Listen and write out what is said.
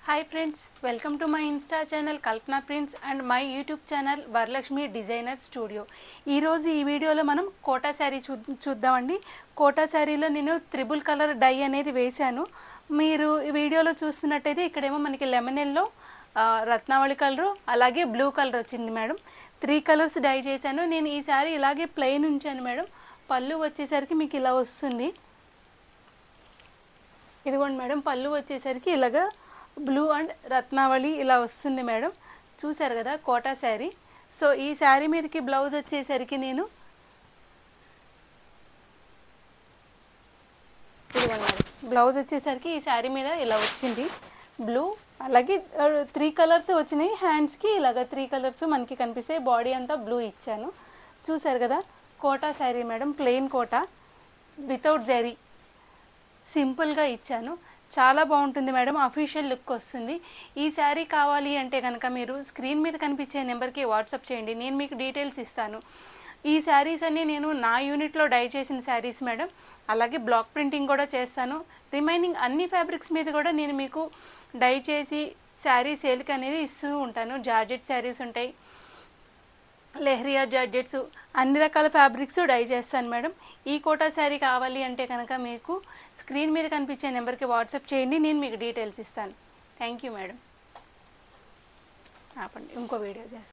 Hi friends, welcome to my Insta channel Kalpana Prints and my YouTube channel Varalakshmi Designer Studio. ఈ రోజు ఈ వీడియోలో మనం quota sari చూద్దామండి. కోటా శారీలో నేను త్రిబుల్ కలర్ డై అనేది వేశాను. మీరు ఈ వీడియోలో చూస్తున్నట్టయితే ఇక్కడేమో మనకి లెమన్ ఎల్లో, రత్నావళి కలర్, అలాగే బ్లూ కలర్ వచ్చింది మేడం. 3 కలర్స్ డై చేశాను. నేను ఈ శారీ ఇలాగే ప్లెయిన్ ఉంచాను మేడం. పళ్ళు వచ్చేసరికి మీకు ఇలా వస్తుంది. ఇదిగోండి మేడం, పళ్ళు వచ్చేసరికి ఇలాగా బ్లూ అండ్ రత్నావళి ఇలా వస్తుంది మేడం. చూసారు కదా కోటా శారీ. సో ఈ శారీ మీదకి బ్లౌజ్ వచ్చేసరికి నేను ఇదిగోండి మేడం, బ్లౌజ్ వచ్చేసరికి ఈ శారీ మీద ఇలా వచ్చింది బ్లూ. అలాగే 3 కలర్స్ వచ్చినాయి. హ్యాండ్స్కి ఇలాగ 3 కలర్స్ మనకి కనిపిస్తాయి. బాడీ అంతా బ్లూ ఇచ్చాను. చూసారు కదా Kota sari madam, plain Kota without zari సింపుల్గా ఇచ్చాను. చాలా బాగుంటుంది మేడం, అఫీషియల్ లుక్ వస్తుంది. ఈ శారీ కావాలి అంటే కనుక మీరు స్క్రీన్ మీద కనిపించే నెంబర్కి వాట్సాప్ చేయండి, నేను మీకు డీటెయిల్స్ ఇస్తాను. ఈ శారీస్ అన్నీ నేను నా యూనిట్లో డై చేసిన శారీస్ మేడం. అలాగే బ్లాక్ ప్రింటింగ్ కూడా చేస్తాను. రిమైనింగ్ అన్ని ఫ్యాబ్రిక్స్ మీద కూడా నేను మీకు డై చేసి శారీ సేల్కి అనేది ఇస్తూ ఉంటాను. జార్జెట్ శారీస్ ఉంటాయి, లెహరియా జార్జెట్స్, అన్ని రకాల ఫ్యాబ్రిక్స్ డై చేస్తాను మేడం. ఈ కోటా శారీ కావాలి అంటే కనుక మీకు స్క్రీన్ మీద కనిపించే నెంబర్కి వాట్సాప్ చేయండి, నేను మీకు డీటెయిల్స్ ఇస్తాను. Thank you madam. ఆపండి, ఇంకో వీడియో చేస్తాను.